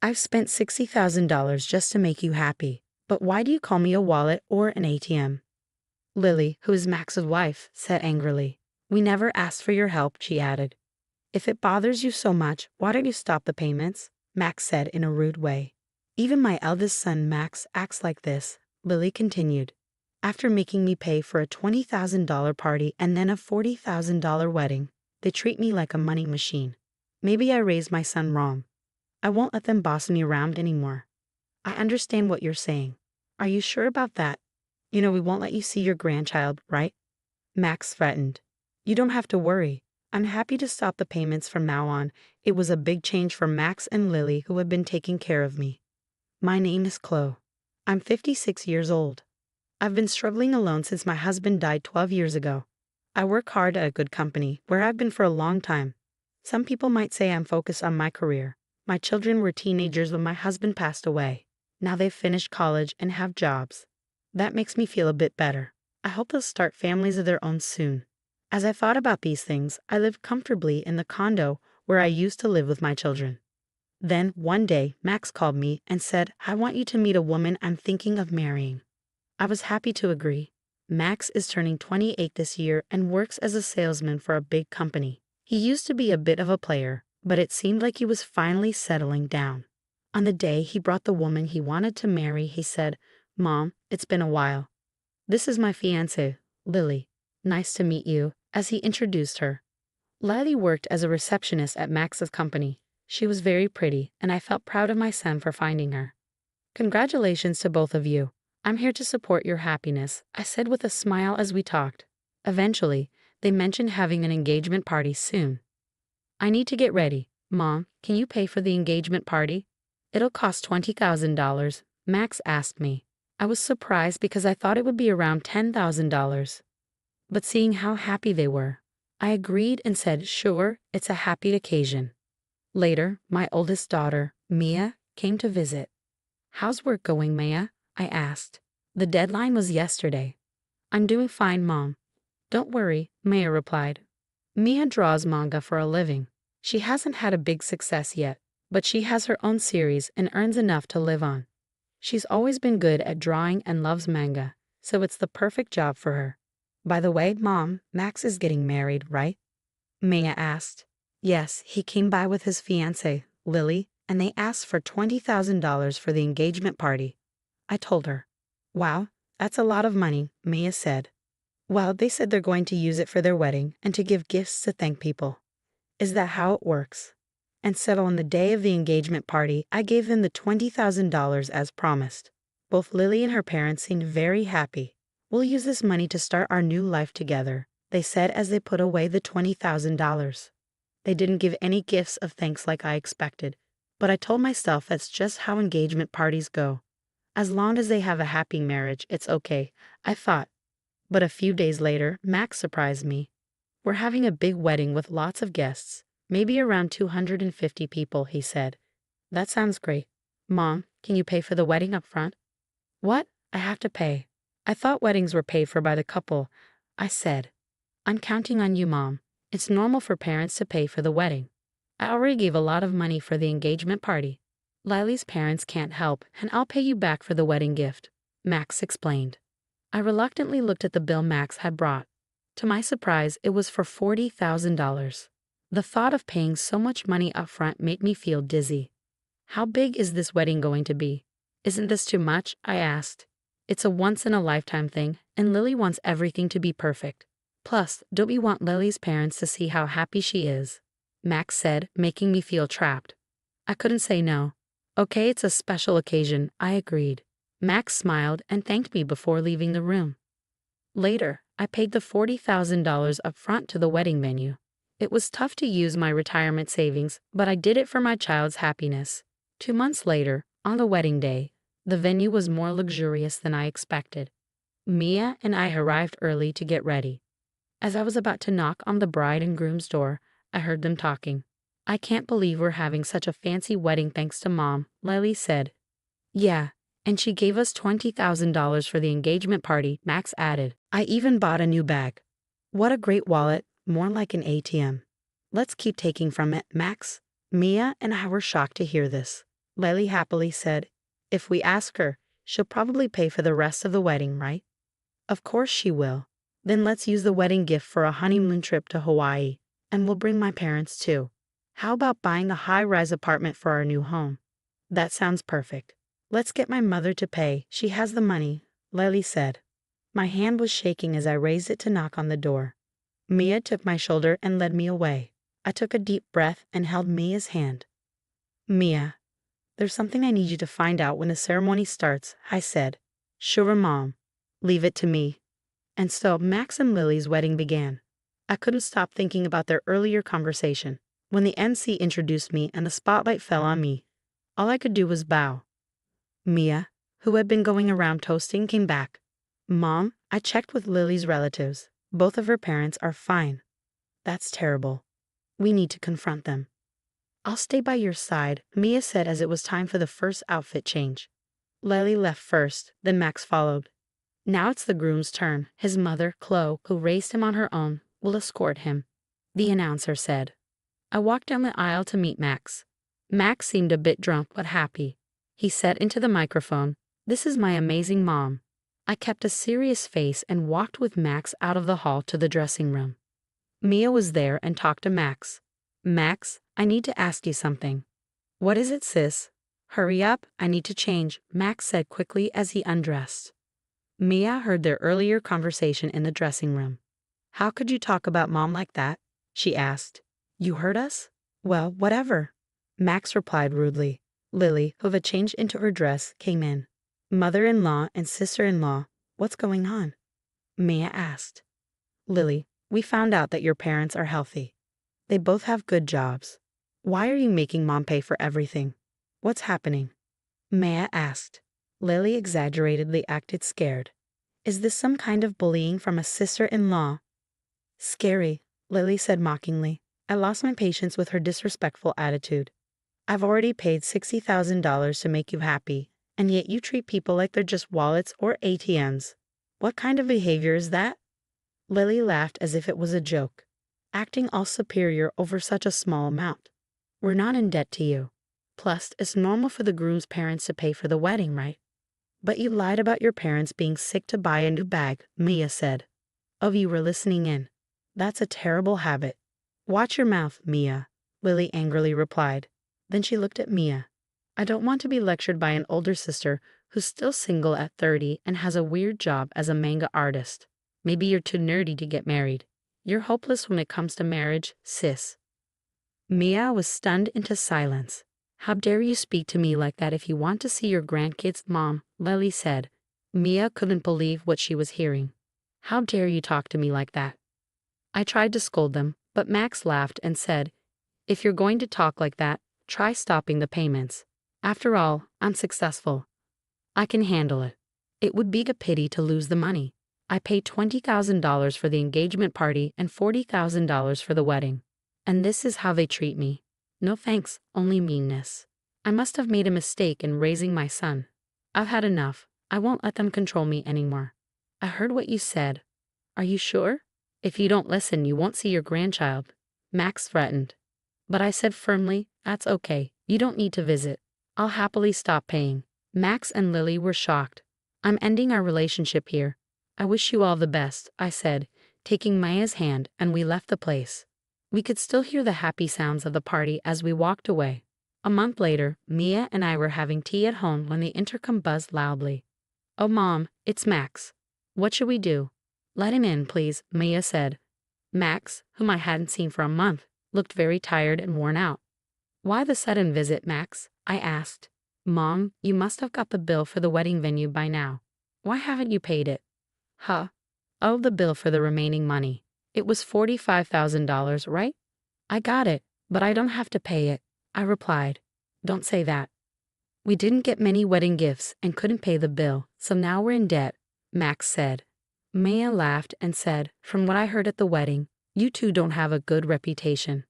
I've spent $60,000 just to make you happy, but why do you call me a wallet or an ATM? Lily, who is Max's wife, said angrily. We never asked for your help, she added. If it bothers you so much, why don't you stop the payments? Max said in a rude way. Even my eldest son, Max, acts like this, Lily continued. After making me pay for a $20,000 party and then a $40,000 wedding, they treat me like a money machine. Maybe I raised my son wrong. I won't let them boss me around anymore. I understand what you're saying. Are you sure about that? We won't let you see your grandchild, right? Max threatened. You don't have to worry. I'm happy to stop the payments from now on. It was a big change for Max and Lily, who have been taking care of me. My name is Chloe. I'm 56 years old. I've been struggling alone since my husband died 12 years ago. I work hard at a good company, where I've been for a long time. Some people might say I'm focused on my career. My children were teenagers when my husband passed away. Now they've finished college and have jobs. That makes me feel a bit better. I hope they'll start families of their own soon. As I thought about these things, I lived comfortably in the condo where I used to live with my children. Then, one day, Max called me and said, I want you to meet a woman I'm thinking of marrying. I was happy to agree. Max is turning 28 this year and works as a salesman for a big company. He used to be a bit of a player, but it seemed like he was finally settling down. On the day he brought the woman he wanted to marry, he said, Mom, it's been a while. This is my fiancée, Lily. Nice to meet you, as he introduced her. Lily worked as a receptionist at Max's company. She was very pretty, and I felt proud of my son for finding her. Congratulations to both of you. I'm here to support your happiness, I said with a smile as we talked. Eventually, they mentioned having an engagement party soon. I need to get ready. Mom, can you pay for the engagement party? It'll cost $20,000, Max asked me. I was surprised because I thought it would be around $10,000. But seeing how happy they were, I agreed and said, sure, it's a happy occasion. Later, my oldest daughter, Mia, came to visit. How's work going, Mia? I asked. The deadline was yesterday. I'm doing fine, Mom. Don't worry, Mia replied. Mia draws manga for a living. She hasn't had a big success yet, but she has her own series and earns enough to live on. She's always been good at drawing and loves manga, so it's the perfect job for her. By the way, Mom, Max is getting married, right? Mia asked. Yes, he came by with his fiancée, Lily, and they asked for $20,000 for the engagement party. I told her. Wow, that's a lot of money, Mia said. Well, they said they're going to use it for their wedding and to give gifts to thank people. Is that how it works? And so on the day of the engagement party, I gave them the $20,000 as promised. Both Lily and her parents seemed very happy. We'll use this money to start our new life together, they said as they put away the $20,000. They didn't give any gifts of thanks like I expected, but I told myself that's just how engagement parties go. As long as they have a happy marriage, it's okay, I thought. But a few days later, Max surprised me. We're having a big wedding with lots of guests, maybe around 250 people, he said. That sounds great. Mom, can you pay for the wedding up front? What? I have to pay. I thought weddings were paid for by the couple, I said. I'm counting on you, Mom. It's normal for parents to pay for the wedding. I already gave a lot of money for the engagement party. Lily's parents can't help, and I'll pay you back for the wedding gift, Max explained. I reluctantly looked at the bill Max had brought. To my surprise, it was for $40,000. The thought of paying so much money up front made me feel dizzy. How big is this wedding going to be? Isn't this too much? I asked. It's a once-in-a-lifetime thing, and Lily wants everything to be perfect. Plus, don't we want Lily's parents to see how happy she is? Max said, making me feel trapped. I couldn't say no. Okay, it's a special occasion, I agreed. Max smiled and thanked me before leaving the room. Later, I paid the $40,000 up front to the wedding venue. It was tough to use my retirement savings, but I did it for my child's happiness. 2 months later, on the wedding day, the venue was more luxurious than I expected. Mia and I arrived early to get ready. As I was about to knock on the bride and groom's door, I heard them talking. I can't believe we're having such a fancy wedding thanks to Mom, Lily said. Yeah, and she gave us $20,000 for the engagement party, Max added. I even bought a new bag. What a great wallet, more like an ATM. Let's keep taking from it, Max. Mia and I were shocked to hear this. Lily happily said. If we ask her, she'll probably pay for the rest of the wedding, right? Of course she will. Then let's use the wedding gift for a honeymoon trip to Hawaii, and we'll bring my parents too. How about buying a high-rise apartment for our new home? That sounds perfect. Let's get my mother to pay. She has the money, Lily said. My hand was shaking as I raised it to knock on the door. Mia took my shoulder and led me away. I took a deep breath and held Mia's hand. Mia, there's something I need you to find out when the ceremony starts, I said. Sure, Mom. Leave it to me. And so Max and Lily's wedding began. I couldn't stop thinking about their earlier conversation. When the MC introduced me and the spotlight fell on me, all I could do was bow. Mia, who had been going around toasting, came back. Mom, I checked with Lily's relatives. Both of her parents are fine. That's terrible. We need to confront them. I'll stay by your side, Mia said as it was time for the first outfit change. Lily left first, then Max followed. Now it's the groom's turn. His mother, Chloe, who raised him on her own, will escort him, the announcer said. I walked down the aisle to meet Max. Max seemed a bit drunk but happy. He said into the microphone, "This is my amazing mom." I kept a serious face and walked with Max out of the hall to the dressing room. Mia was there and talked to Max. Max, I need to ask you something. What is it, sis? Hurry up, I need to change, Max said quickly as he undressed. Mia heard their earlier conversation in the dressing room. How could you talk about Mom like that? She asked. You heard us? Well, whatever. Max replied rudely. Lily, who had changed into her dress, came in. Mother-in-law and sister-in-law, what's going on? Mia asked. Lily, we found out that your parents are healthy. They both have good jobs. Why are you making Mom pay for everything? What's happening? Mia asked. Lily exaggeratedly acted scared. Is this some kind of bullying from a sister-in-law? Scary, Lily said mockingly. I lost my patience with her disrespectful attitude. I've already paid $60,000 to make you happy, and yet you treat people like they're just wallets or ATMs. What kind of behavior is that? Lily laughed as if it was a joke, acting all superior over such a small amount. We're not in debt to you. Plus, it's normal for the groom's parents to pay for the wedding, right? But you lied about your parents being sick to buy a new bag, Mia said. Oh, you were listening in. That's a terrible habit. Watch your mouth, Mia, Lily angrily replied. Then she looked at Mia. I don't want to be lectured by an older sister who's still single at 30 and has a weird job as a manga artist. Maybe you're too nerdy to get married. You're hopeless when it comes to marriage, sis. Mia was stunned into silence. How dare you speak to me like that if you want to see your grandkids, Mom, Lily said. Mia couldn't believe what she was hearing. How dare you talk to me like that? I tried to scold them, but Max laughed and said, if you're going to talk like that, try stopping the payments. After all, I'm successful. I can handle it. It would be a pity to lose the money. I paid $20,000 for the engagement party and $40,000 for the wedding. And this is how they treat me. No thanks, only meanness. I must have made a mistake in raising my son. I've had enough. I won't let them control me anymore. I heard what you said. Are you sure? If you don't listen, you won't see your grandchild, Max threatened. But I said firmly, that's okay. You don't need to visit. I'll happily stop paying. Max and Lily were shocked. I'm ending our relationship here. I wish you all the best, I said, taking Maya's hand, and we left the place. We could still hear the happy sounds of the party as we walked away. A month later, Mia and I were having tea at home when the intercom buzzed loudly. Oh, Mom, it's Max. What should we do? Let him in, please, Mia said. Max, whom I hadn't seen for a month, looked very tired and worn out. Why the sudden visit, Max? I asked. Mom, you must have got the bill for the wedding venue by now. Why haven't you paid it? Huh? Oh, the bill for the remaining money. It was $45,000, right? I got it, but I don't have to pay it, I replied. Don't say that. We didn't get many wedding gifts and couldn't pay the bill, so now we're in debt, Max said. Mia laughed and said, from what I heard at the wedding, you two don't have a good reputation.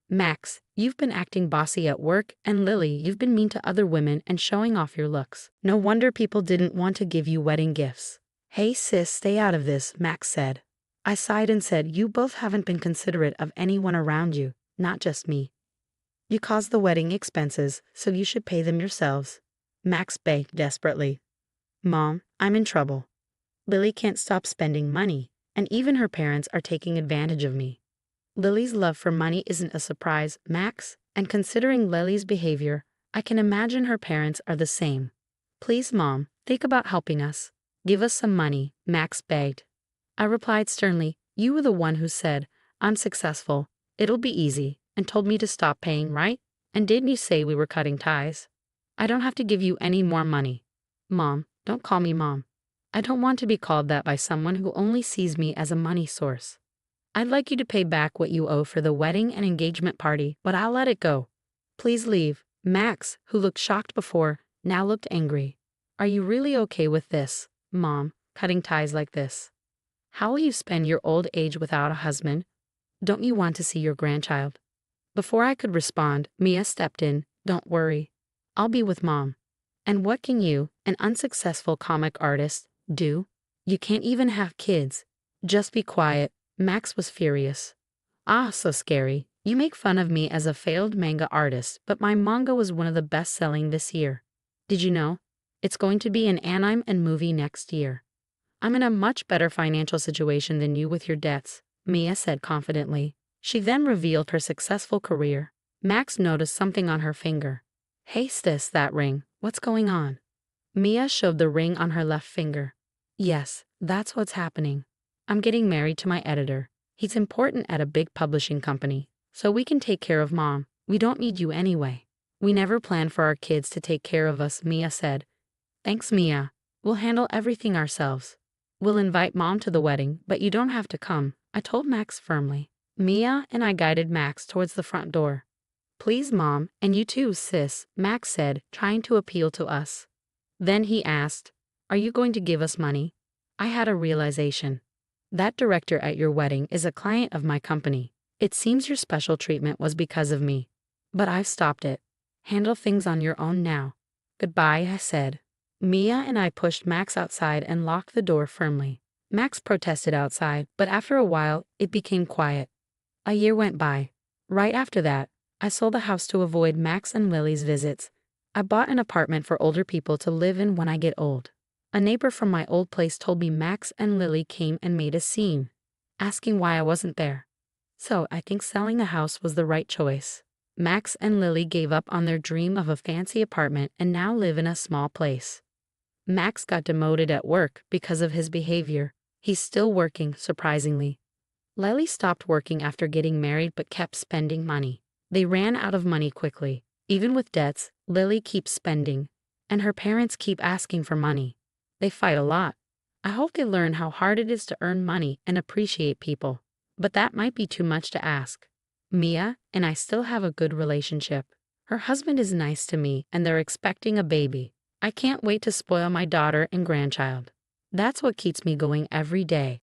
Max, you've been acting bossy at work, and Lily, you've been mean to other women and showing off your looks. No wonder people didn't want to give you wedding gifts. Hey sis, stay out of this, Max said. I sighed and said, you both haven't been considerate of anyone around you, not just me. You caused the wedding expenses, so you should pay them yourselves. Max begged desperately. Mom, I'm in trouble. Lily can't stop spending money, and even her parents are taking advantage of me. Lily's love for money isn't a surprise, Max, and considering Lily's behavior, I can imagine her parents are the same. Please, Mom, think about helping us. Give us some money, Max begged. I replied sternly, you were the one who said, I'm successful, it'll be easy, and told me to stop paying, right? And didn't you say we were cutting ties? I don't have to give you any more money. Mom, don't call me Mom. I don't want to be called that by someone who only sees me as a money source. I'd like you to pay back what you owe for the wedding and engagement party, but I'll let it go. Please leave. Max, who looked shocked before, now looked angry. Are you really okay with this, Mom, cutting ties like this? How will you spend your old age without a husband? Don't you want to see your grandchild? Before I could respond, Mia stepped in. Don't worry. I'll be with Mom. And what can you, an unsuccessful comic artist, do? You can't even have kids. Just be quiet. Max was furious. Ah, so scary. You make fun of me as a failed manga artist, but my manga was one of the best-selling this year. Did you know? It's going to be an anime and movie next year. I'm in a much better financial situation than you with your debts, Mia said confidently. She then revealed her successful career. Max noticed something on her finger. Hey sis, that ring. What's going on? Mia showed the ring on her left finger. Yes, that's what's happening. I'm getting married to my editor. He's important at a big publishing company, so we can take care of Mom. We don't need you anyway. We never planned for our kids to take care of us, Mia said. Thanks, Mia. We'll handle everything ourselves. We'll invite Mom to the wedding, but you don't have to come, I told Max firmly. Mia and I guided Max towards the front door. Please, Mom, and you too, sis, Max said, trying to appeal to us. Then he asked, are you going to give us money? I had a realization. That director at your wedding is a client of my company. It seems your special treatment was because of me. But I've stopped it. Handle things on your own now. Goodbye, I said. Mia and I pushed Max outside and locked the door firmly. Max protested outside, but after a while, it became quiet. A year went by. Right after that, I sold the house to avoid Max and Lily's visits. I bought an apartment for older people to live in when I get old. A neighbor from my old place told me Max and Lily came and made a scene, asking why I wasn't there. So I think selling the house was the right choice. Max and Lily gave up on their dream of a fancy apartment and now live in a small place. Max got demoted at work because of his behavior. He's still working, surprisingly. Lily stopped working after getting married but kept spending money. They ran out of money quickly. Even with debts, Lily keeps spending, and her parents keep asking for money. They fight a lot. I hope they learn how hard it is to earn money and appreciate people. But that might be too much to ask. Mia and I still have a good relationship. Her husband is nice to me and they're expecting a baby. I can't wait to spoil my daughter and grandchild. That's what keeps me going every day.